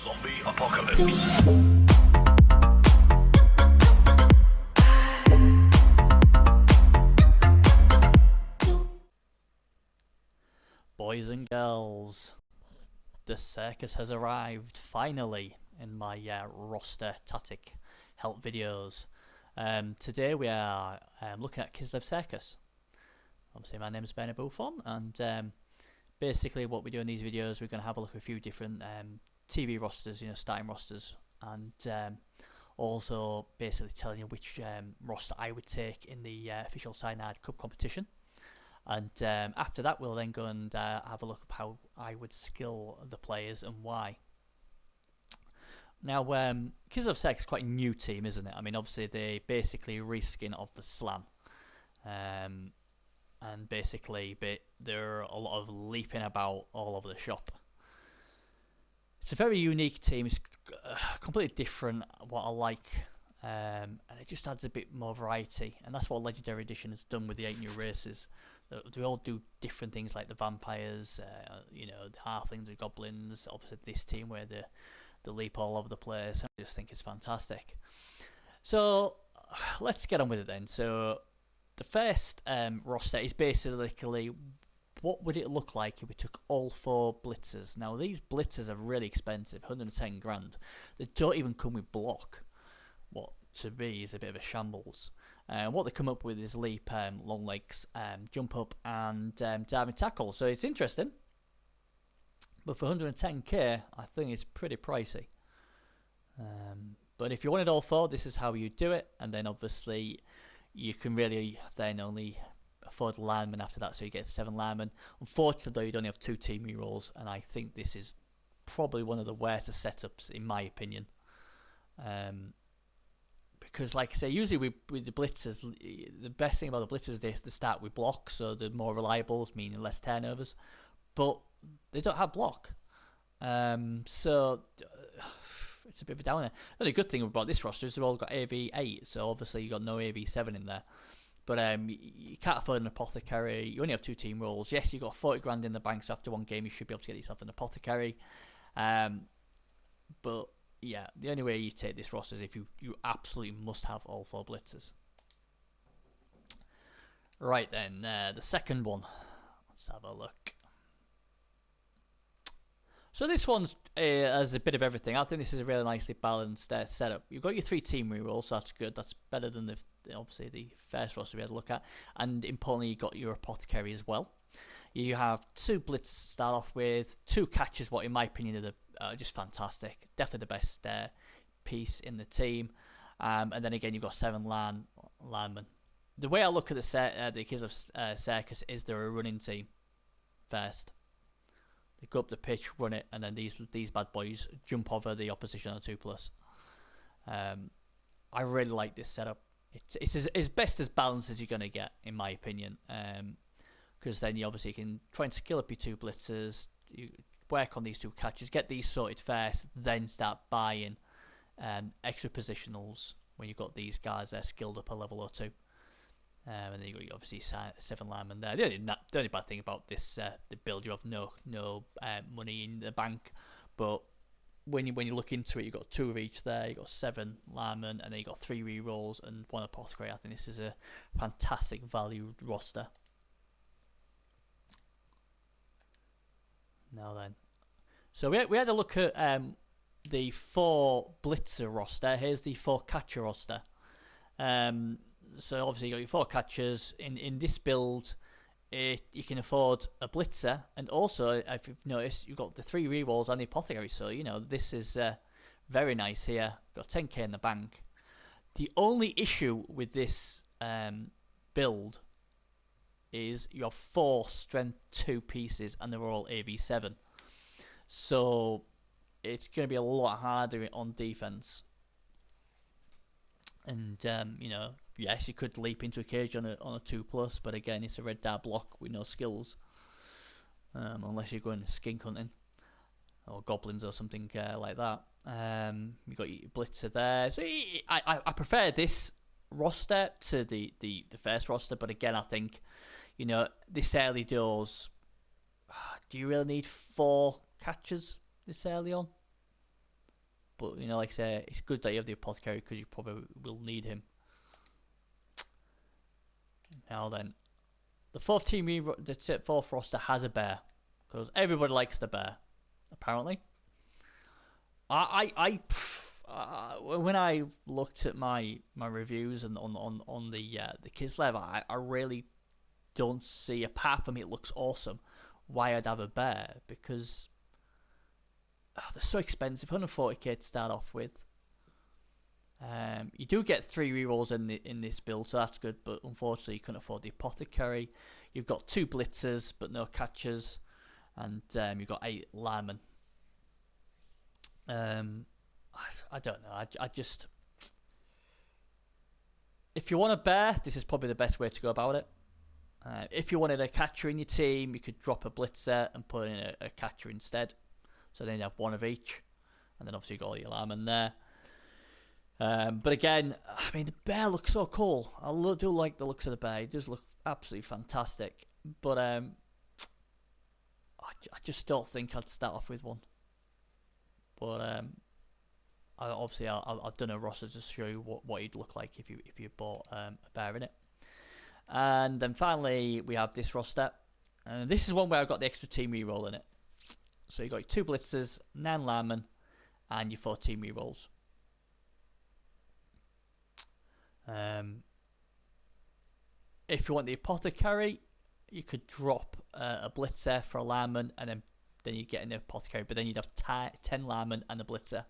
Zombie apocalypse. Boys and girls, the circus has arrived finally in my roster tactic help videos. Today we are looking at Kislev Circus. Obviously my name is Bernard Buffon, and basically what we do in these videos, we're going to have a look at a few different TV rosters, starting rosters, and also basically telling you which roster I would take in the official Cyanide Cup competition. And after that we'll then go and have a look at how I would skill the players and why. Now Kislev Circus is quite a new team, isn't it? I mean, obviously they basically reskin of the slam, and basically there are a lot of leaping about all over the shop. It's a very unique team. It's completely different what I like, and it just adds a bit more variety, and that's what Legendary Edition has done with the 8 new races. They all do different things, like the vampires, the halflings, the goblins. Obviously this team where they leap all over the place. I just think it's fantastic. So let's get on with it then. So the first roster is basically, what would it look like if we took all 4 Blitzers? Now these Blitzers are really expensive, 110 grand. They don't even come with block, what to me is a bit of a shambles. What they come up with is leap, long legs, jump up, and diving tackle. So it's interesting, but for 110k I think it's pretty pricey. But if you wanted all 4, this is how you do it, and then obviously you can really then only afford Landman after that, so you get 7 Landman. Unfortunately though, you'd only have 2 team rerolls, and I think this is probably one of the worst setups in my opinion. Because like I say, usually with the Blitzers, the best thing about the Blitzers is they start with block, so they're more reliable, meaning less turnovers, but they don't have block. So it's a bit of a downer. The only good thing about this roster is they've all got AV8, so obviously you've got no AV7 in there. But you can't afford an apothecary. You only have 2 team rolls. Yes, you've got 40 grand in the bank, so after 1 game you should be able to get yourself an apothecary. But yeah, the only way you take this roster is if you absolutely must have all 4 Blitzers. Right then, the second one. Let's have a look. So this one's has a bit of everything. I think this is a really nicely balanced setup. You've got your 3 team rerolls, so that's good. That's better than obviously the first roster we had to look at. And importantly, you got your apothecary as well. You have 2 Blitzers to start off with, 2 catches, what in my opinion are just fantastic. Definitely the best piece in the team. And then again, you've got 7 Landmen. The way I look at the Kislev Circus is they're a running team first. They go up the pitch, run it, and then these bad boys jump over the opposition on a 2+. I really like this setup. It's as best as balanced as you're going to get, in my opinion. Because then you obviously can try and skill up your 2 Blitzers, you work on these 2 catches, get these sorted first, then start buying extra positionals when you've got these guys there skilled up a level or 2. And then you got obviously 7 linemen there. The only bad thing about this the build, you have no money in the bank, but when you look into it, you've got 2 of each there. You've got 7 linemen, and then you've got 3 rerolls and 1 apothecary. I think this is a fantastic value roster. Now then, so we had a look at the 4 Blitzer roster. Here's the 4 catcher roster. So obviously you got your 4 catchers in this build. You can afford a Blitzer, and also if you've noticed, you've got the 3 rerolls and the apothecary. So this is very nice here. Got 10k in the bank. The only issue with this build is you have 4 strength 2 pieces, and they're all AV7. So it's going to be a lot harder on defense. And yes, you could leap into a cage on a 2+, but again, it's a red dot block with no skills, unless you're going skink hunting or goblins or something like that. You got your Blitzer there. So I prefer this roster to the first roster, but again, I think this early doors, do you really need 4 catches this early on? But you know, like I say, it's good that you have the apothecary because you probably will need him. Now then, the fourth roster has a bear because everybody likes the bear, apparently. When I looked at my reviews and on the Kislev, I really don't see, apart from it looks awesome, why I'd have a bear, because they're so expensive. 140k to start off with. You do get 3 rerolls in this build, so that's good, but unfortunately you couldn't afford the apothecary. You've got 2 blitzers but no catchers, and you've got 8 Landman. I don't know. I just, if you want a bear, this is probably the best way to go about it. If you wanted a catcher in your team, you could drop a blitzer and put in a catcher instead. So then you have 1 of each, and then obviously you got all your Landman there. But again, I mean, the bear looks so cool. I do like the looks of the bear. It does look absolutely fantastic. But I just don't think I'd start off with one. But I've done a roster to show you what he'd look like if you bought a bear in it. And then finally we have this roster, and this is one where I've got the extra team reroll in it. So you got your 2 blitzers, 9 Landman, and your 4 team rerolls. If you want the apothecary, you could drop a blitzer for a Landman, and then you get an apothecary, but then you'd have 10 Landman and a blitzer.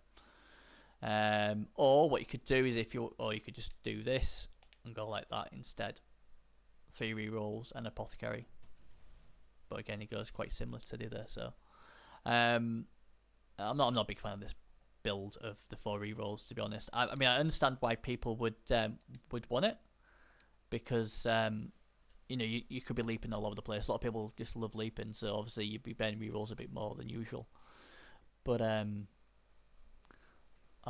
Or what you could do is you could just do this and go like that instead. 3 rerolls and apothecary. But again, it goes quite similar to the other. So I'm not a big fan of this build of the 4 rerolls, to be honest. I mean, I understand why people would want it, because you know, you could be leaping all over the place. A lot of people just love leaping, so obviously you'd be betting rerolls a bit more than usual. But I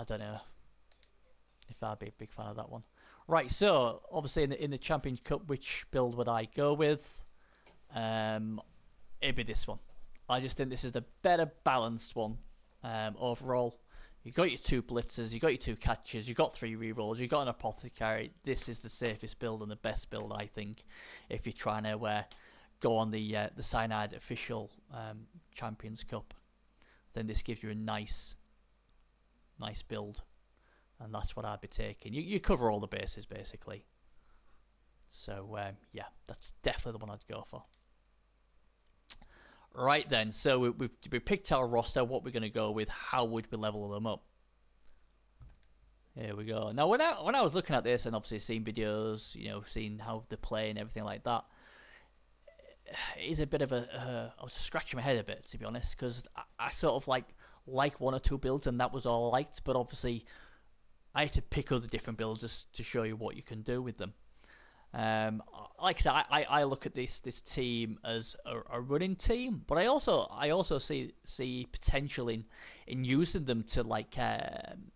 don't know if I'd be a big fan of that one. Right, so obviously in the Champions Cup, which build would I go with? It'd be this one. I just think this is the better balanced one overall. You've got your 2 blitzers, you've got your 2 catchers, you've got 3 rerolls, you've got an apothecary. This is the safest build and the best build, I think, if you're trying to go on the Cyanide official Champions Cup. Then this gives you a nice build, and that's what I'd be taking. You cover all the bases basically. So yeah, that's definitely the one I'd go for. Right then, so we picked our roster, what we're going to go with, how would we level them up. Here we go. Now when I was looking at this and obviously seeing videos, you know, seeing how they play and everything like that, it is a bit of I was scratching my head a bit, to be honest, because I sort of like 1 or 2 builds and that was all I liked, but obviously I had to pick other different builds just to show you what you can do with them. Like I said, I look at this team as a running team, but I also see potential in using them to like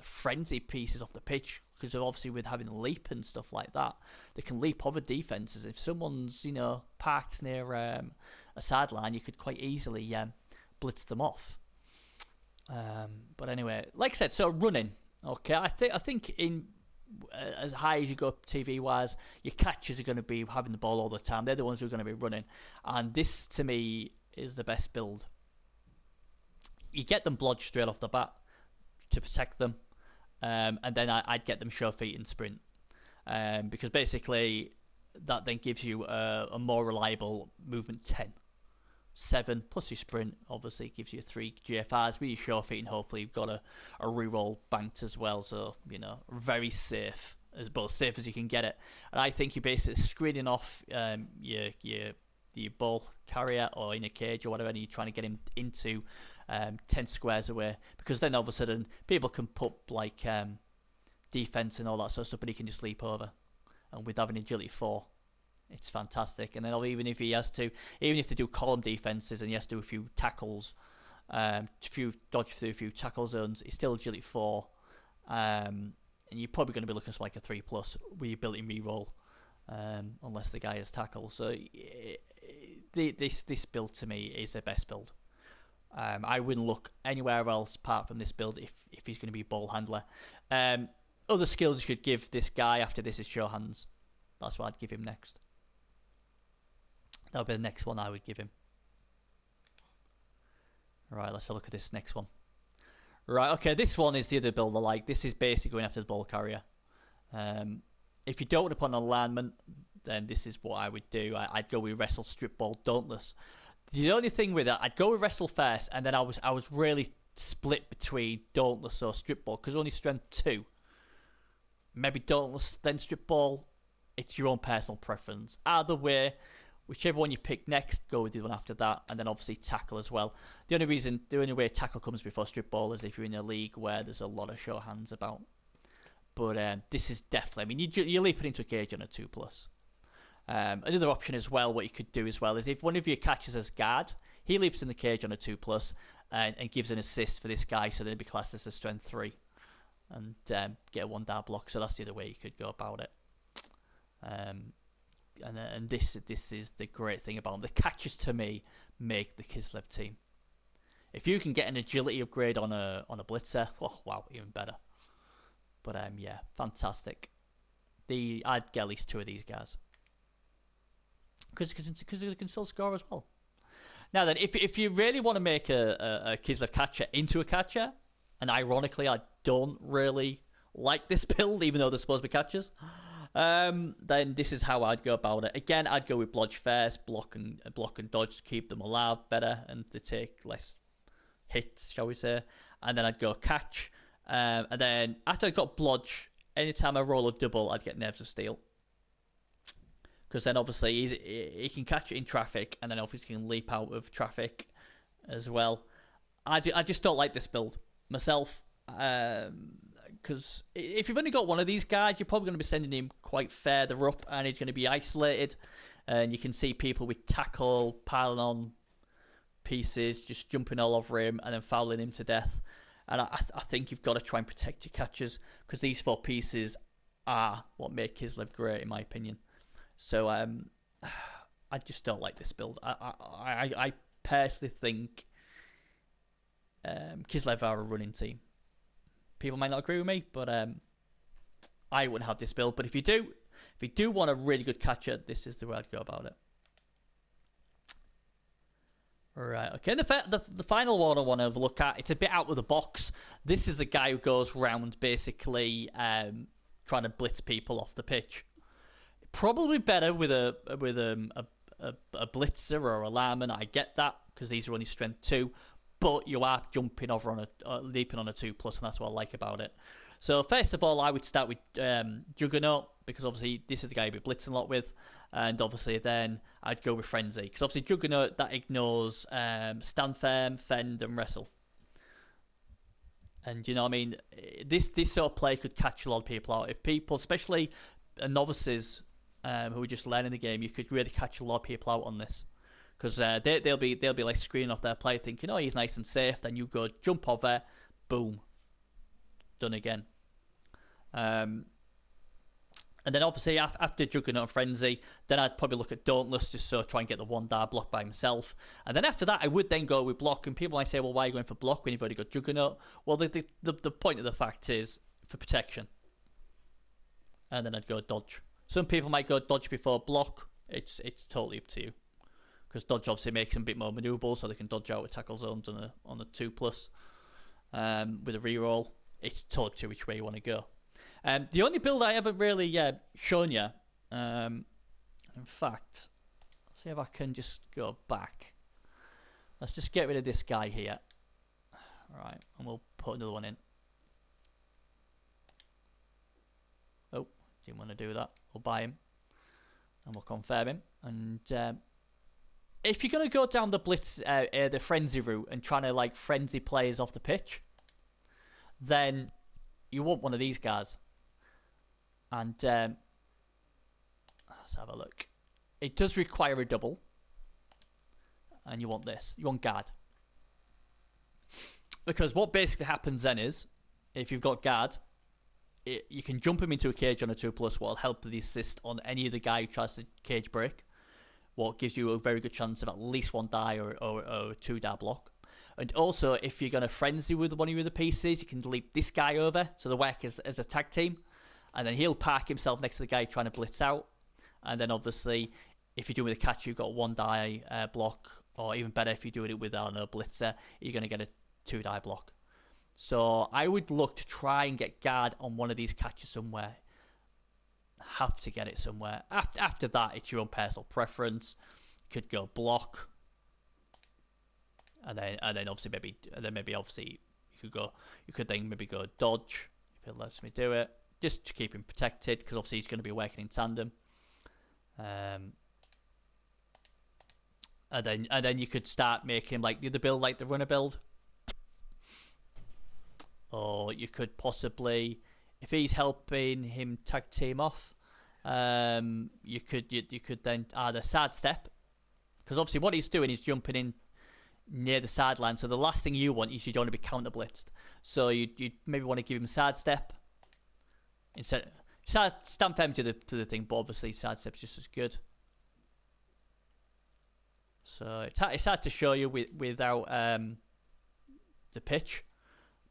frenzy pieces off the pitch, because obviously with having leap and stuff like that, they can leap over defenses. If someone's, you know, parked near a sideline, you could quite easily blitz them off. But anyway, like I said, so running. Okay, I think in as high as you go TV wise, your catchers are going to be having the ball all the time. They're the ones who are going to be running, and this to me is the best build. You get them blodged straight off the bat to protect them, and then I'd get them sure feet and sprint, because basically that then gives you a more reliable movement 10. 7 plus your sprint obviously gives you 3 GFRs with your sure feet, and hopefully you've got a reroll banked as well, so you know, very safe, as safe as you can get it. And I think you're basically screening off your ball carrier or in a cage or whatever, and you're trying to get him into 10 squares away, because then all of a sudden people can put like defense and all that sort of stuff, but he can just leap over, and with having agility 4, it's fantastic. And then even if they do column defenses and he has to do a few tackles, dodge through a few tackle zones, it's still agility 4, and you're probably going to be looking for like a 3+ with your built-in reroll, unless the guy has tackles. So this build to me is the best build. I wouldn't look anywhere else apart from this build if he's going to be ball handler. Other skills you could give this guy after this is show hands. That's what I'd give him next. That would be the next one I would give him. Right, let's have a look at this next one. Right, okay, this one is the other build I like. This is basically going after the ball carrier. If you don't want to put on a Landman, then this is what I would do. I'd go with Wrestle, Strip Ball, Dauntless. The only thing with that, I'd go with Wrestle first, and then I was really split between Dauntless or Strip Ball, because only strength 2. Maybe Dauntless, then Strip Ball. It's your own personal preference. Either way, whichever one you pick next, go with the one after that, and then obviously Tackle as well. The only way Tackle comes before Strip Ball is if you're in a league where there's a lot of show hands about. But this is definitely, I mean, you're leaping into a cage on a 2+. Another option as well, what you could do as well, is if one of your catches as guard, he leaps in the cage on a 2+, and gives an assist for this guy, so then it'd be classed as a strength 3, and get a 1-down block. So that's the other way you could go about it. And this is the great thing about them. The catches to me make the Kislev team. If you can get an agility upgrade on a Blitzer, oh wow, even better. But yeah, fantastic. I'd get at least 2 of these guys, because they can still score as well. Now then, if you really want to make a Kislev catcher into a catcher, and ironically I don't really like this build, even though they're supposed to be catchers, then this is how I'd go about it. Again, I'd go with Blodge first, block and dodge to keep them alive better and to take less hits, shall we say. And then I'd go catch. And then after I got Blodge, anytime I roll a double, I'd get Nerves of Steel. Because then obviously he can catch it in traffic, and then obviously he can leap out of traffic as well. I just don't like this build myself. Because if you've only got one of these guys, you're probably going to be sending him quite further up, and he's going to be isolated. And you can see people with tackle piling on pieces, just jumping all over him and then fouling him to death. And I think you've got to try and protect your catches, because these 4 pieces are what make Kislev great, in my opinion. So I just don't like this build. I personally think Kislev are a running team. People might not agree with me, but I wouldn't have this build. But if you do want a really good catcher, this is the way I'd go about it. Right, okay, the final one I want to look at, it's a bit out of the box. This is the guy who goes round basically trying to blitz people off the pitch. Probably better with a Blitzer or a Landman, I get that, because these are only strength 2. But you are jumping over on leaping on a 2+, and that's what I like about it. So first of all, I would start with Juggernaut, because obviously this is the guy you'll be blitzing a lot with, and obviously then I'd go with Frenzy, because obviously Juggernaut, that ignores stand firm, fend, and wrestle. And you know what I mean, this sort of play could catch a lot of people out. If people, especially novices who are just learning the game, you could really catch a lot of people out on this. Because they'll be like screening off their play, thinking, oh, he's nice and safe. Then you go jump over, boom, done again. And then obviously after Juggernaut and Frenzy, then I'd probably look at Dauntless, just so try and get the 1-dar block by himself. And then after that, I would then go with block. And people might say, well, why are you going for block when you've already got Juggernaut? Well, the point of the fact is for protection. And then I'd go dodge. Some people might go dodge before block. It's totally up to you. Because dodge obviously makes them a bit more maneuverable, so they can dodge out with tackle zones on a 2+. With a reroll, it's totally up to which way you want to go. The only build I haven't really shown you, in fact, let's see if I can just go back. Let's just get rid of this guy here. Alright, and we'll put another one in. Oh, didn't want to do that. We'll buy him, and we'll confirm him. And if you're going to go down the blitz, the frenzy route, and trying to like frenzy players off the pitch, then you want one of these guys. And let's have a look. It does require a double, and you want this. You want guard, because what basically happens then is, if you've got guard, you can jump him into a cage on a 2+, what will help the assist on any other guy who tries to cage break. What gives you a very good chance of at least 1 die or a 2-dar block. And also, if you're going to frenzy with one of your other pieces, you can leap this guy over, so they work as a tag team. And then he'll park himself next to the guy trying to blitz out. And then obviously, if you're doing with a catcher, you've got 1 die block. Or even better, if you're doing it with, I don't know, Blitzer, you're going to get a 2 die block. So I would look to try and get guard on one of these catchers somewhere. Have to get it somewhere. After that, it's your own personal preference. Could go block. And then obviously you could then maybe go dodge if it lets me do it, just to keep him protected, because obviously he's going to be working in tandem. And then you could start making him like the other build, like the runner build. Or you could possibly, if he's helping him tag team off, you could then add a side step, because obviously what he's doing is jumping in near the sideline. So the last thing you want is you don't want to be counter blitzed. So you maybe want to give him a side step instead. Stamp him to the thing, but obviously side step's just as good. So it's hard to show you without the pitch,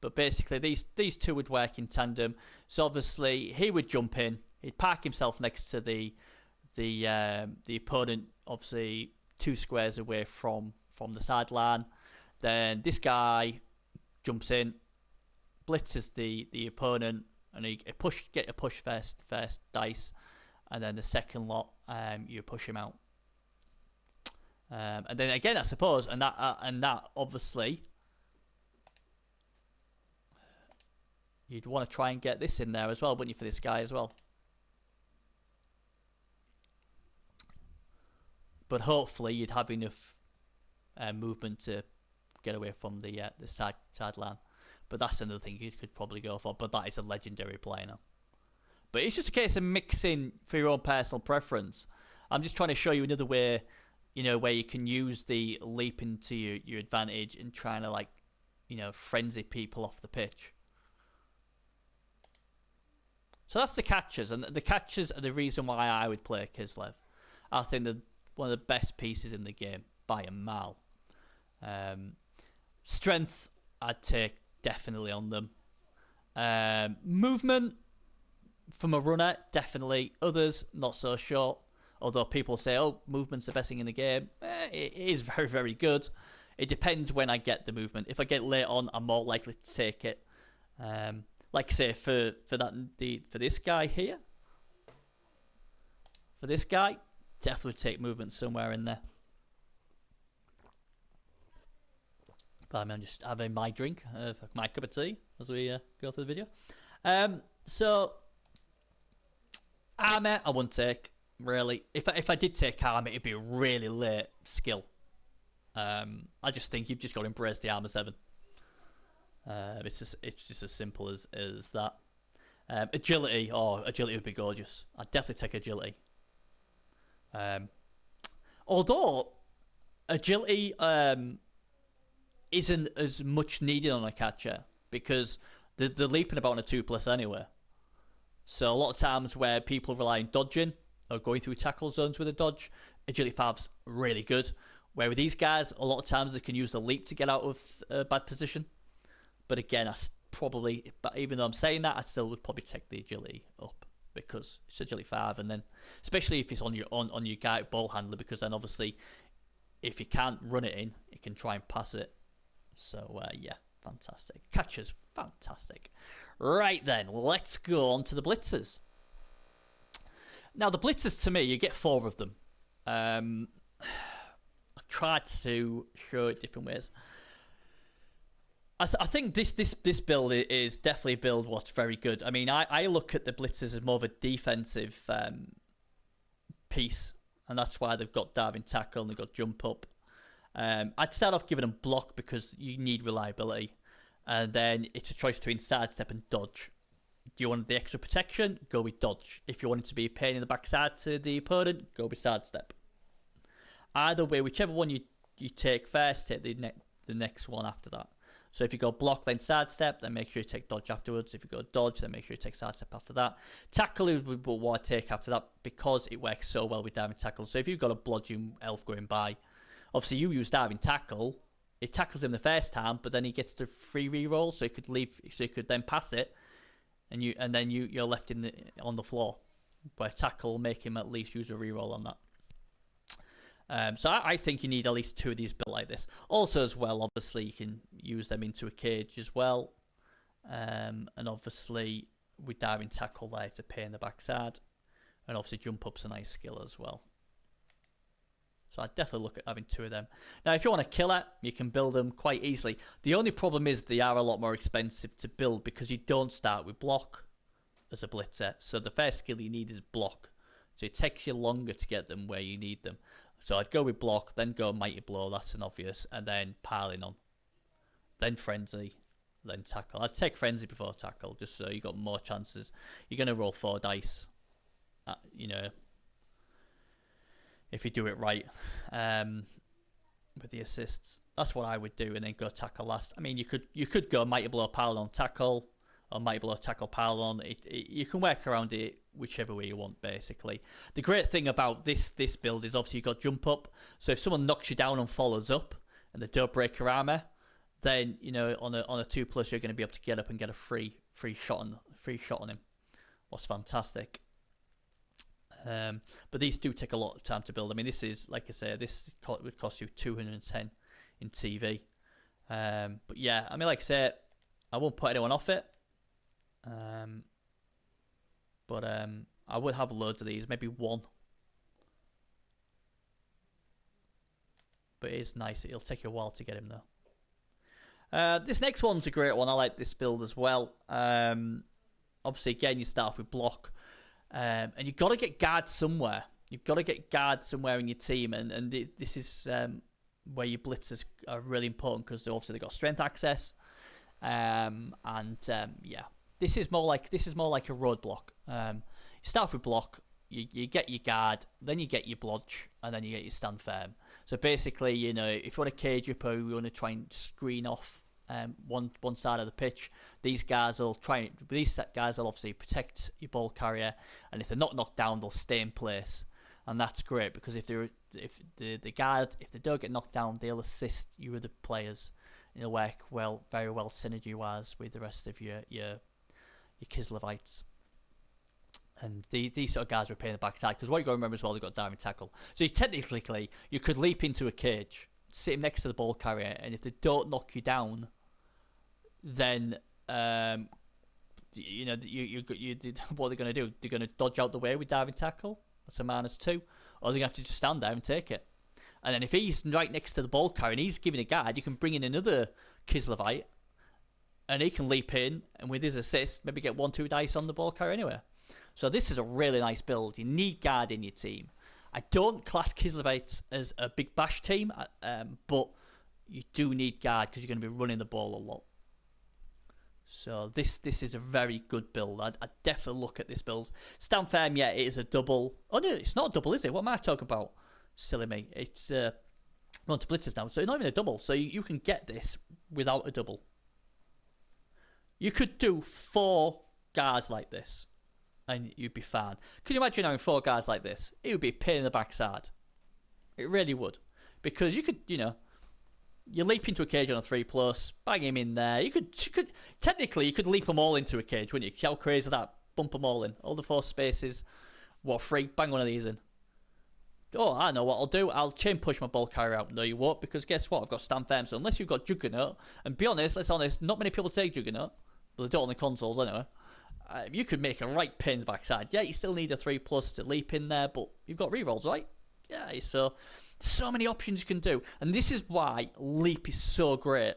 but basically these two would work in tandem. So obviously he would jump in, he'd park himself next to the opponent, obviously 2 squares away from the sideline. Then this guy jumps in, blitzes the opponent, and get a push first dice, and then the second lot you push him out. And then again, I suppose, and that obviously you'd want to try and get this in there as well, wouldn't you, for this guy as well? But hopefully you'd have enough movement to get away from the sideline. But that's another thing you could probably go for. But that is a legendary player now. But it's just a case of mixing for your own personal preference. I'm just trying to show you another way, where you can use the leap into your advantage and trying to frenzy people off the pitch. So that's the catchers, and the catchers are the reason why I would play Kislev. I think they're one of the best pieces in the game by a mile. Strength, I'd take definitely on them. Movement, from a runner, definitely. Others, not so sure. Although people say, oh, movement's the best thing in the game. It is very, very good. It depends when I get the movement. If I get late on, I'm more likely to take it. Like I say, for this guy here. For this guy, definitely take movement somewhere in there. But I'm just having my drink, my cup of tea, as we go through the video. So, armor, I wouldn't take, really. If I did take armor, it'd be a really late skill. I just think you've just got to embrace the armor 7. It's just as simple as that. Agility, agility would be gorgeous. I'd definitely take agility. Although agility isn't as much needed on a catcher, because they're leaping about on a 2+ anyway. So a lot of times where people rely on dodging or going through tackle zones with a dodge, agility 5's really good. Where with these guys, a lot of times they can use the leap to get out of a bad position. But again, even though I'm saying that, I still would probably take the agility up, because it's agility 5, and then especially if it's on your guy ball handler, because then obviously if you can't run it in, you can try and pass it. So yeah, fantastic. Catchers, fantastic. Right then, let's go on to the blitzers. Now the blitzers, to me, you get 4 of them. I've tried to show it different ways. I think this build is definitely a build what's very good. I mean, I look at the blitzers as more of a defensive piece, and that's why they've got diving tackle and they've got jump up. I'd start off giving them block because you need reliability, and then it's a choice between sidestep and dodge. Do you want the extra protection? Go with dodge. If you want it to be a pain in the backside to the opponent, go with sidestep. Either way, whichever one you take first, take the next one after that. So if you go block, then sidestep, then make sure you take dodge afterwards. If you go dodge, then make sure you take sidestep after that. Tackle is what I take after that, because it works so well with diving tackle. So if you've got a bludgeon elf going by, obviously you use diving tackle, it tackles him the first time, but then he gets the free reroll, so he could leave, so he could then pass it, and you're left on the floor. Where tackle will make him at least use a reroll on that. So I think you need at least 2 of these built like this. Also, as well, obviously you can use them into a cage as well, and obviously with diving tackle there to pay in the backside, and obviously jump up's a nice skill as well. So I'd definitely look at having 2 of them. Now, if you want a killer, you can build them quite easily. The only problem is they are a lot more expensive to build because you don't start with block as a blitzer. So the first skill you need is block. So it takes you longer to get them where you need them. So I'd go with block, then go mighty blow, that's an obvious, and then piling on. Then frenzy, then tackle. I'd take frenzy before tackle, just so you got more chances. You're going to roll 4 dice, you know, if you do it right, with the assists. That's what I would do, and then go tackle last. I mean, you could go mighty blow, pile on, tackle, or mighty blow, tackle, pile on. You can work around it whichever way you want, basically. The great thing about this build is obviously you've got jump up. So if someone knocks you down and follows up, and they don't break your armor, then you know on a 2+, you're going to be able to get up and get a free shot on him. What's fantastic. But these do take a lot of time to build. I mean, this is, like I say, this would cost you 210 in TV. But yeah, I mean, like I say, I won't put anyone off it. But I would have loads of these, maybe 1. But it is nice. It'll take you a while to get him though. This next one's a great one. I like this build as well. Obviously, again, you start off with block. And you've got to get guard somewhere. You've got to get guard somewhere in your team, and this is where your blitzers are really important because obviously they've got strength access, yeah, this is more like a roadblock. You start off with block, you get your guard, then you get your blodge, and then you get your stand firm. So basically, you know, if you want to cage up or you want to try and screen off one side of the pitch, these guys will obviously protect your ball carrier, and if they're not knocked down, they'll stay in place, and that's great because if the guard, if they don't get knocked down, they'll assist your other players. It'll work very well synergy wise with the rest of your Kislevites. And these sort of guys are paying the backside because what you got to remember as well, they've got diving tackle. So you could leap into a cage, sit him next to the ball carrier, and if they don't knock you down, then you know you did what they're going to do. They're going to dodge out the way with diving tackle. That's a -2, or they're going to have to just stand there and take it. And then if he's right next to the ball carrier and he's giving a guard, you can bring in another Kislevite, and he can leap in and with his assist maybe get 1-2 dice on the ball carrier anyway. So this is a really nice build. You need guard in your team. I don't class Kislevites as a big bash team, but you do need guard because you're going to be running the ball a lot. So this is a very good build. I'd definitely look at this build. Stand firm, yeah, it is a double. Oh no, it's not a double, is it? What am I talking about? Silly me. It's on to Blitzes now, so it's not even a double. So you can get this without a double. You could do 4 guards like this, and you'd be fine. Can you imagine having 4 guards like this? It would be a pain in the backside. It really would, because you could, you know, you leap into a cage on a 3+, bang him in there. You could technically you could leap them all into a cage, wouldn't you? How crazy is that? Bump them all in, all the 4 spaces. What, 3? Bang one of these in. Oh, I know what I'll do. I'll chain push my ball carrier out. No, you won't, because guess what? I've got stand firm. So unless you've got Juggernaut, and be honest, let's be honest, not many people take Juggernaut, but they don't on the consoles anyway. You could make a right pain in the backside. Yeah, you still need a 3+ to leap in there, but you've got rerolls, right? Yeah, so many options you can do. And this is why leap is so great.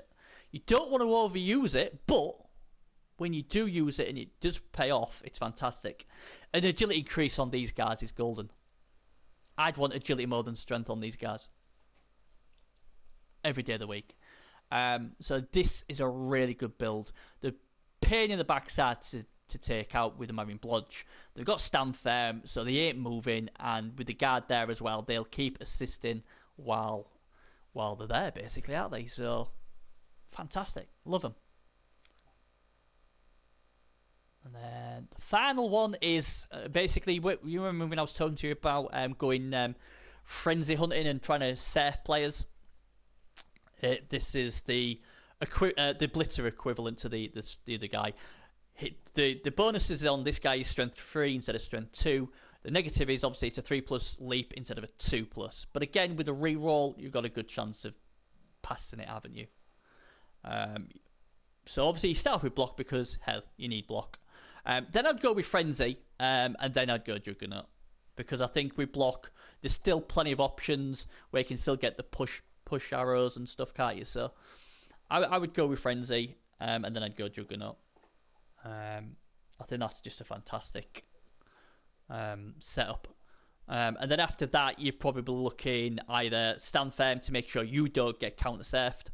You don't want to overuse it, but when you do use it and it does pay off, it's fantastic. An agility increase on these guys is golden. I'd want agility more than strength on these guys every day of the week. So this is a really good build. The pain in the backside to take out with them having blodge. They've got stand firm, so they ain't moving, and with the guard there as well, they'll keep assisting while they're there, basically, aren't they? So fantastic, love them. And then the final one is basically, you remember when I was talking to you about going frenzy hunting and trying to surf players? This is the Blitzer equivalent to the other guy. The bonus is on this guy is strength 3 instead of strength 2. The negative is obviously it's a 3+ leap instead of a 2+. But again, with a reroll, you've got a good chance of passing it, haven't you? So obviously you start with block because, hell, you need block. Then I'd go with Frenzy, and then I'd go Juggernaut. Because I think with block, there's still plenty of options where you can still get the push arrows and stuff, can't you? So I would go with Frenzy, and then I'd go Juggernaut. I think that's just a fantastic setup. And then after that, you're probably looking either stand firm to make sure you don't get counter-surfed,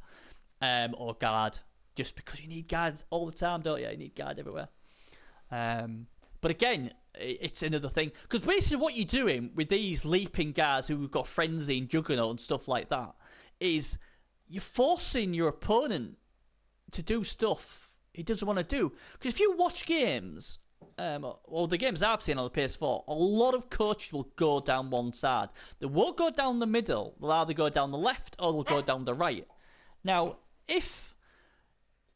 or guard, just because you need guard all the time, don't you? You need guard everywhere. But again, it's another thing, because basically what you're doing with these leaping guards who've got Frenzy and Juggernaut and stuff like that is you're forcing your opponent to do stuff he doesn't want to do. Because if you watch games, or the games I've seen on the PS4, a lot of coaches will go down one side. They won't go down the middle. They'll either go down the left or they'll go down the right. Now, if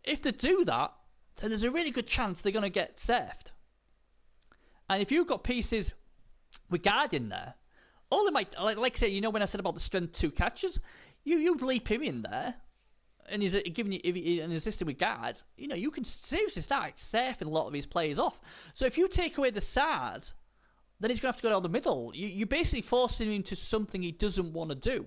they do that, then there's a really good chance they're going to get surfed. And if you've got pieces with guard in there, all they might, like I say, you know when I said about the strength 2 catches, you'd leap him in there, and he's giving you an assistant with guard. You know, you can seriously start surfing a lot of his players off. So if you take away the side, then he's going to have to go down the middle. You're basically forcing him into something he doesn't want to do.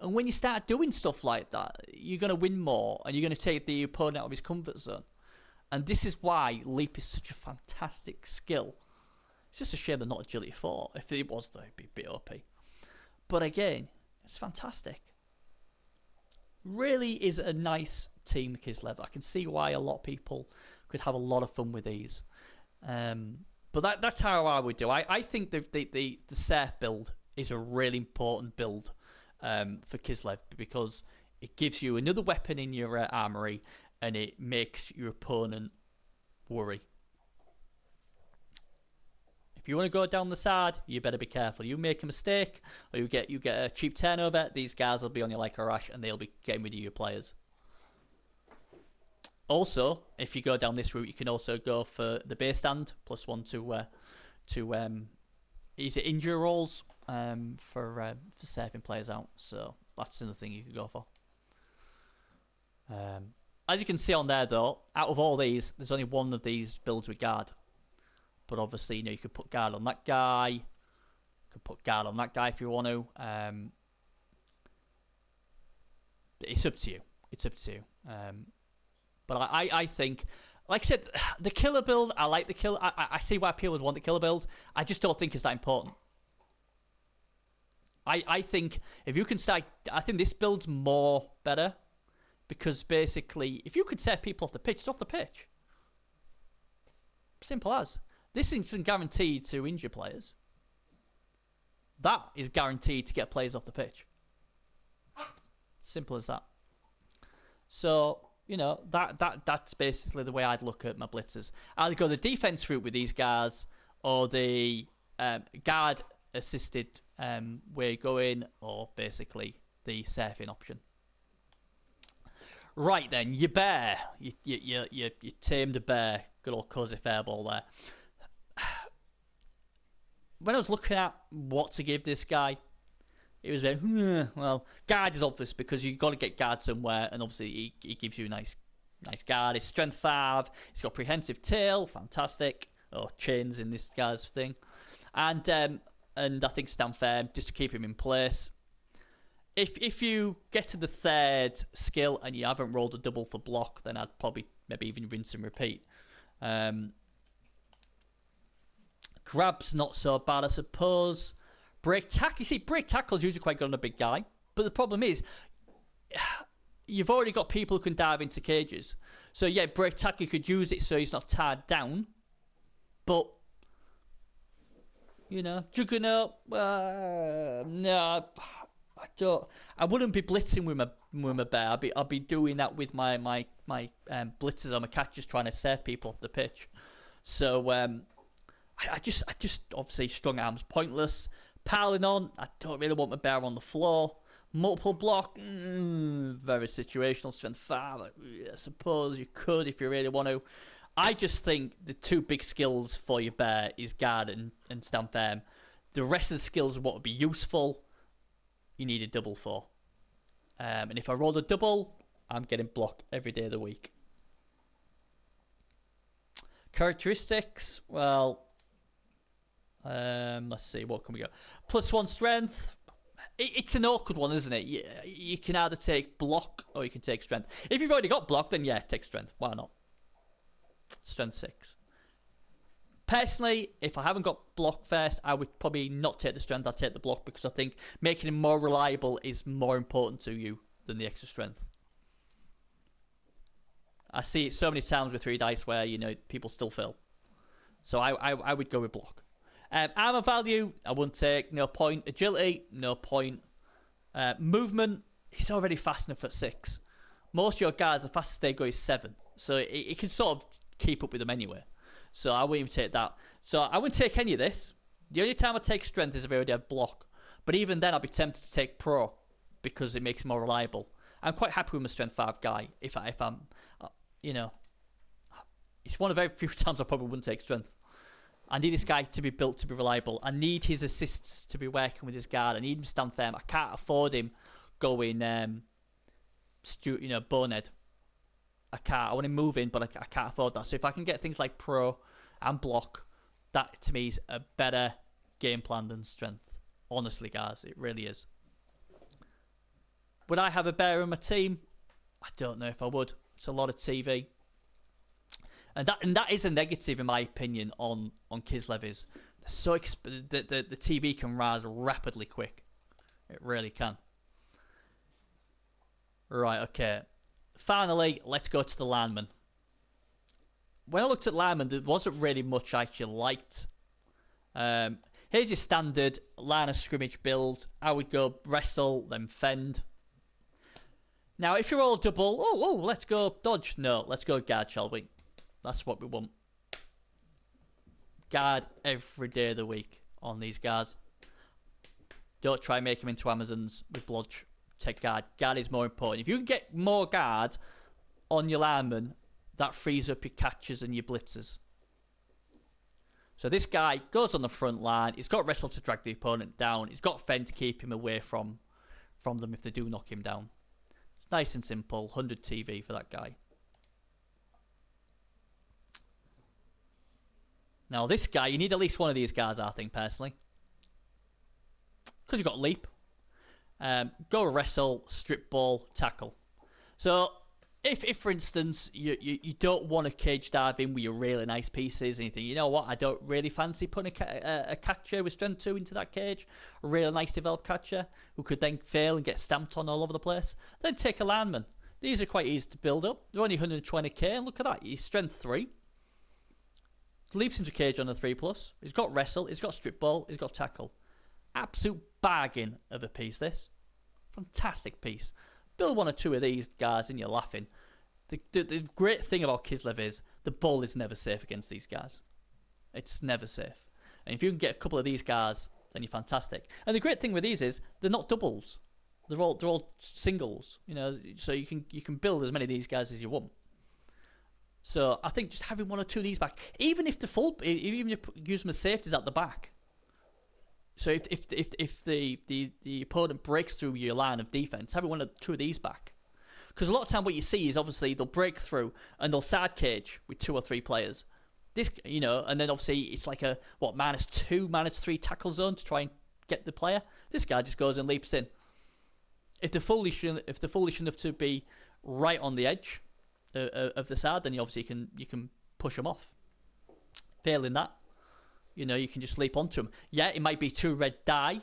And when you start doing stuff like that, you're going to win more, and you're going to take the opponent out of his comfort zone. And this is why leap is such a fantastic skill. It's just a shame they're not agility 4. If it was, though, it'd be a bit OP. But again, it's fantastic. Really is a nice team, Kislev. I can see why a lot of people could have a lot of fun with these. But that's how I would do. I think the surf build is a really important build for Kislev, because it gives you another weapon in your armory, and it makes your opponent worry. If you want to go down the side, you better be careful. You make a mistake, or you get a cheap turnover, these guys will be on you like a rash, and they'll be getting rid of your players. Also, if you go down this route, you can also go for the base stand, +1 to easy injury rolls for surfing players out. So that's another thing you could go for. As you can see on there, though, out of all these, there's only one of these builds with guard. But obviously, you know, you could put guard on that guy. You could put guard on that guy if you want to. It's up to you. It's up to you. But I think, like I said, the killer build, I like the killer. I see why people would want the killer build. I just don't think it's that important. I think if you can start, I think this build's more better. Because basically, if you could set people off the pitch, it's off the pitch. Simple as. This isn't guaranteed to injure players. That is guaranteed to get players off the pitch. Simple as that. So, you know, that's basically the way I'd look at my blitzers. I'd go the defense route with these guys, or the guard assisted way going, or basically the surfing option. Right then, your bear. You tamed a bear. Good old cozy fairball there. When I was looking at what to give this guy, it was like, well, guard is obvious because you've got to get guard somewhere, and obviously he gives you a nice guard. His strength 5. He's got prehensive tail, fantastic, or chains in this guy's thing, and I think stand firm just to keep him in place. If you get to the 3rd skill and you haven't rolled a double for block, then I'd probably maybe even rinse and repeat. Grab's not so bad, I suppose. Break tackle. You see, break tackle is usually quite good on a big guy. But the problem is, you've already got people who can dive into cages. So yeah, break tackle, you could use it so he's not tied down. But, you know, Juggernaut, no, I wouldn't be blitzing with my bear. I'd be doing that with my blitzers or my catchers, trying to save people off the pitch. So I just obviously strong arms pointless. Piling on, I don't really want my bear on the floor. Multiple block, very situational. Strength 5, I suppose you could if you really want to. I just think the two big skills for your bear is guard and stand firm. The rest of the skills, what would be useful, you need a double for. And if I roll a double, I'm getting block every day of the week. Characteristics, well, let's see, what can we go? +1 strength. It's an awkward one, isn't it? You can either take block or you can take strength. If you've already got block, then yeah, take strength. Why not? Strength 6. Personally, if I haven't got block first, I would probably not take the strength. I'd take the block because I think making him more reliable is more important to you than the extra strength. I see it so many times with 3 dice where, you know, people still fail. So I would go with block. Armor value, I wouldn't take. No point. Agility, no point. Movement, he's already fast enough at 6. Most of your guys, the fastest they go is 7. So it can sort of keep up with them anyway. So I wouldn't even take that. So I wouldn't take any of this. The only time I take strength is if I already have block. But even then, I'd be tempted to take pro because it makes it more reliable. I'm quite happy with my strength 5 guy. If I'm, you know, it's one of very few times I probably wouldn't take strength. I need this guy to be built to be reliable. I need his assists to be working with his guard. I need him to stand firm. I can't afford him going, bonehead. I can't. I want him moving, but I can't afford that. So if I can get things like pro and block, that to me is a better game plan than strength. Honestly, guys, it really is. Would I have a bear in my team? I don't know if I would. It's a lot of TV. And that is a negative in my opinion on Kislev is so the TV can rise rapidly quick. It really can. Right, okay. Finally, let's go to the Landman. When I looked at Landman, there wasn't really much I actually liked. Here's your standard line of scrimmage build. I would go wrestle, then fend. Now, if you're all double, let's go dodge. No, let's go guard, shall we? That's what we want. Guard every day of the week on these guys. Don't try and make them into Amazons with blodge. Take guard. Guard is more important. If you can get more guard on your lineman, that frees up your catchers and your blitzers. So this guy goes on the front line. He's got wrestle to drag the opponent down. He's got fend to keep him away from them if they do knock him down. It's nice and simple. 100 TV for that guy. Now this guy, you need at least one of these guys, I think, personally. Because you've got leap. Go wrestle, strip ball, tackle. So if for instance you don't want to cage dive in with your really nice pieces and you think, you know what, I don't really fancy putting a catcher with strength 2 into that cage, a really nice developed catcher who could then fail and get stamped on all over the place, then take a Landman. These are quite easy to build up. They're only 120k, and look at that, he's strength 3. Leaps into cage on a 3+. He's got wrestle, he's got strip ball, he's got tackle. Absolute bargain of a piece, this. Fantastic piece. Build 1 or 2 of these guys and you're laughing. The great thing about Kislev is the ball is never safe against these guys. It's never safe. And if you can get a couple of these guys, then you're fantastic. And the great thing with these is they're not doubles. They're all singles. You know, so you can build as many of these guys as you want. So I think just having 1 or 2 of these back, even if you use them as safeties at the back. So if the opponent breaks through your line of defense, having 1 or 2 of these back, because a lot of time what you see is obviously they'll break through and they'll side cage with 2 or 3 players. This, you know, and then obviously it's like a -2, -3 tackle zone to try and get the player. This guy just goes and leaps in. If they're foolish enough to be right on the edge of the side, then you can push them off. Failing that, you know, you can just leap onto them. Yeah, it might be 2 red die,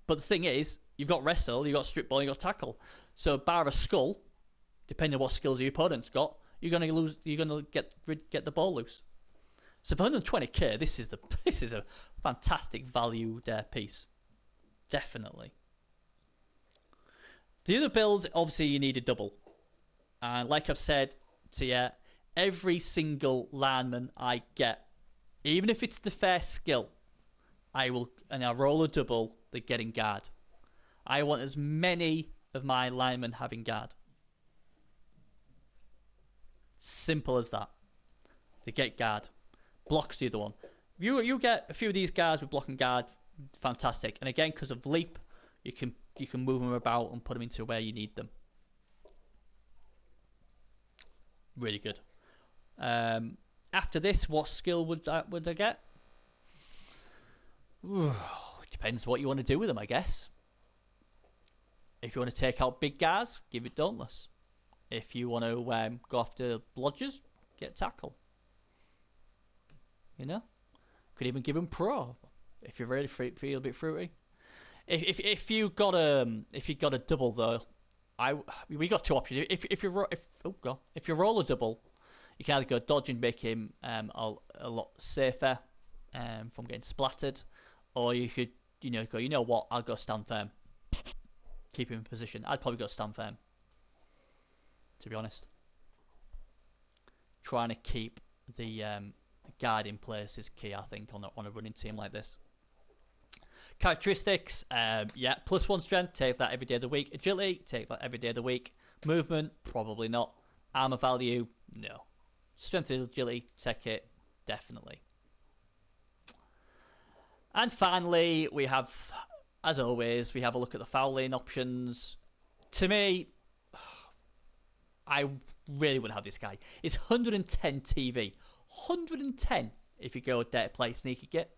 but the thing is, you've got wrestle, you've got strip ball, you've got tackle. So bar a skull, depending on what skills your opponent's got, you're gonna lose. You're gonna get the ball loose. So for 120k, this is a fantastic value piece, definitely. The other build, obviously, you need a double. And like I've said to you, every single lineman I get, even if it's the first skill, I roll a double, they're getting guard. I want as many of my linemen having guard. Simple as that. They get guard. Block's the other one. You get a few of these guys with block and guard, fantastic. And again, because of leap, you can move them about and put them into where you need them. Really good. After this, what skill would I get? Ooh, depends what you want to do with them, I guess. If you want to take out big guys, give it Dauntless. If you want to go after blodgers, get Tackle. You know, could even give them Pro if you're really feel a bit fruity. If you got a double though, we got two options. If you roll a double, you can either go dodge and make him a lot safer from getting splattered, or you could go, you know what, I'll go stand firm, keep him in position. I'd probably go stand firm, to be honest. Trying to keep the guard in place is key, I think, on a running team like this. Characteristics, yeah, +1 strength, take that every day of the week. Agility, take that every day of the week. Movement, probably not. Armor value, no. Strength and agility, take it, definitely. And finally, we have, as always, we have a look at the fouling options. To me, I really would have this guy. It's 110 TV. 110 if you go data play sneaky git.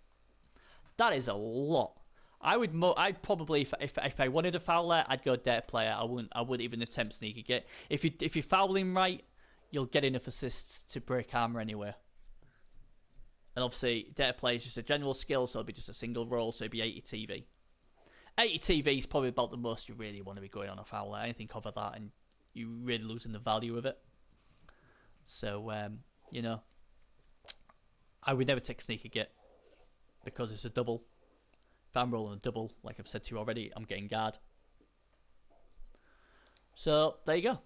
That is a lot. I'd probably, if I wanted a fouler, I'd go data player. I wouldn't even attempt sneaky git. If you foul him right, you'll get enough assists to break armor anywhere. And obviously, data play is just a general skill, so it'll be just a single roll, so it'd be 80 TV. 80 TV is probably about the most you really want to be going on a fouler. Anything over that, and you're really losing the value of it. So, you know, I would never take sneaky git because it's a double. If I'm rolling a double, like I've said to you already, I'm getting guard. So there you go.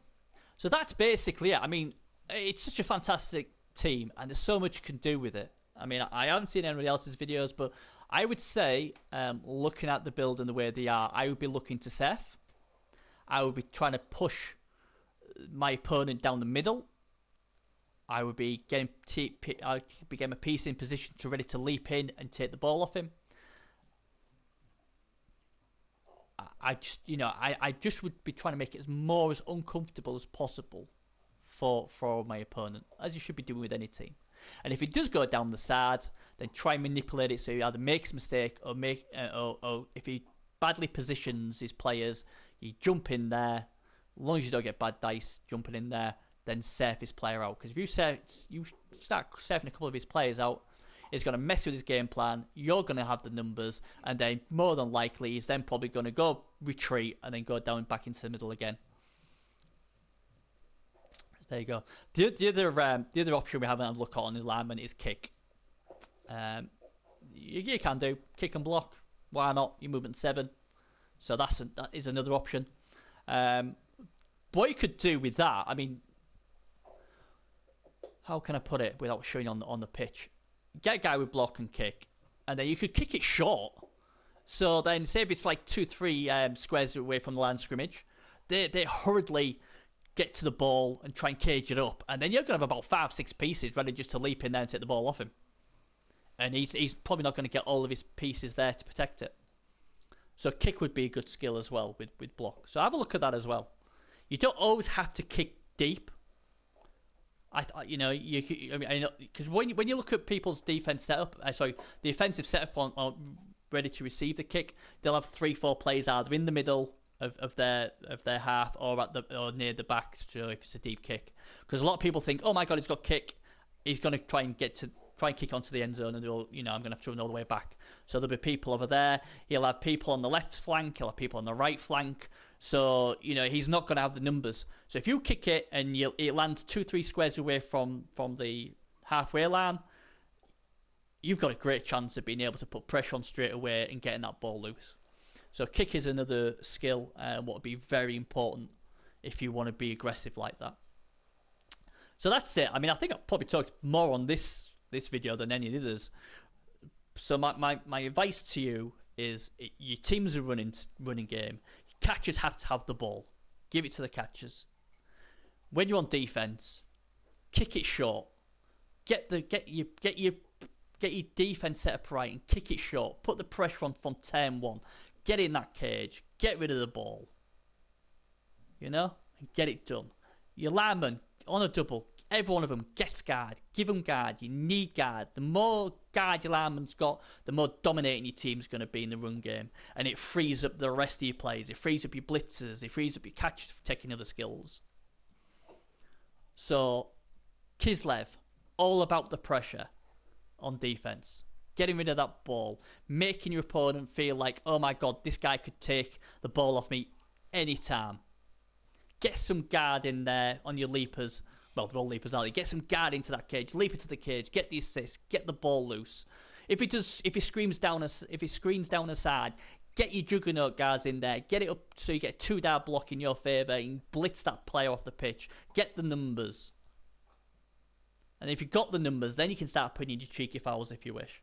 So that's basically it. I mean, it's such a fantastic team, and there's so much you can do with it. I mean, I haven't seen anybody else's videos, but I would say, looking at the build and the way they are, I would be looking to Seth. I would be trying to push my opponent down the middle. I would be getting a piece in position to ready to leap in and take the ball off him. I just would be trying to make it as uncomfortable as possible for my opponent, as you should be doing with any team. And if he does go down the side, then try and manipulate it so he either makes a mistake or or if he badly positions his players, you jump in there. As long as you don't get bad dice jumping in there, then surf his player out. Because if you start surfing a couple of his players out, it's going to mess with his game plan. You're going to have the numbers, and then more than likely he's then probably going to go retreat and then go down back into the middle again. There you go. The other option we haven't had a look at on the Landman is kick. You can do kick and block. Why not? Your movement 7, so that is another option. What you could do with that, I mean, how can I put it without showing on the pitch? Get a guy with block and kick, and then you could kick it short. So then, say if it's like 2-3 squares away from the line of scrimmage, they hurriedly get to the ball and try and cage it up, and then you're going to have about 5-6 pieces ready just to leap in there and take the ball off him. And he's probably not going to get all of his pieces there to protect it. So kick would be a good skill as well with block. So have a look at that as well. You don't always have to kick deep. Because when you look at people's defense setup, the offensive setup on ready to receive the kick, they'll have 3-4 players either in the middle of their half or near the back. So if it's a deep kick, because a lot of people think, oh my god, he's got kick, he's going to try and kick onto the end zone, and I'm going to have to run all the way back. So there'll be people over there. He'll have people on the left flank. He'll have people on the right flank. So he's not going to have the numbers. So if you kick it and it lands 2-3 squares away from the halfway line, you've got a great chance of being able to put pressure on straight away and getting that ball loose. So kick is another skill, what would be very important if you want to be aggressive like that. So that's it. I mean, I think I've probably talked more on this video than any of the others. So my advice to you is your team's a running game. Catchers have to have the ball. Give it to the catchers. When you're on defense, kick it short. Get your defense set up right and kick it short. Put the pressure on from turn 1. Get in that cage. Get rid of the ball. You know? And get it done. Your lineman on a double, every one of them gets guard. Give them guard. You need guard. The more guard your lineman's got, the more dominating your team's going to be in the run game. And it frees up the rest of your players. It frees up your blitzers. It frees up your catchers for taking other skills. So, Kislev, all about the pressure on defense. Getting rid of that ball. Making your opponent feel like, oh my god, this guy could take the ball off me anytime. Get some guard in there on your leapers. Well, they're all leapers, aren't they? Get some guard into that cage. Leap into the cage. Get the assist. Get the ball loose. If he screams down a side, get your Juggernaut guards in there. Get it up so you get a 2-down block in your favour and blitz that player off the pitch. Get the numbers. And if you've got the numbers, then you can start putting in your cheeky fouls if you wish.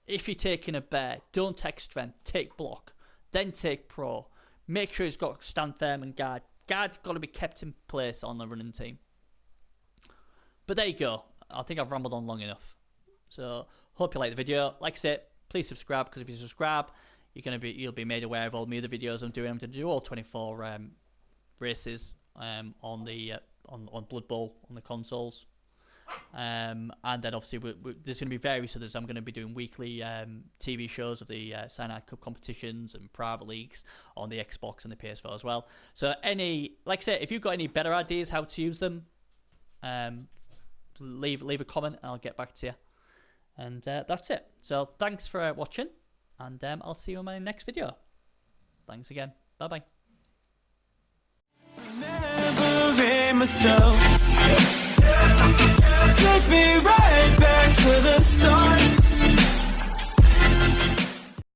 If you're taking a bear, don't take strength. Take block. Then take pro. Make sure he's got stand firm and guard. Guard's got to be kept in place on the running team. But there you go. I think I've rambled on long enough. So, hope you like the video. Like I said, please subscribe, because if you subscribe, you'll be made aware of all the other videos I'm doing. I'm going to do all 24 races on Blood Bowl on the consoles. And then obviously there's going to be various others. I'm going to be doing weekly TV shows of the Cyanide Cup competitions and private leagues on the Xbox and the PS4 as well. So like I said, if you've got any better ideas how to use them, leave a comment and I'll get back to you. And that's it. So thanks for watching, and I'll see you in my next video. Thanks again. Bye bye. Take me right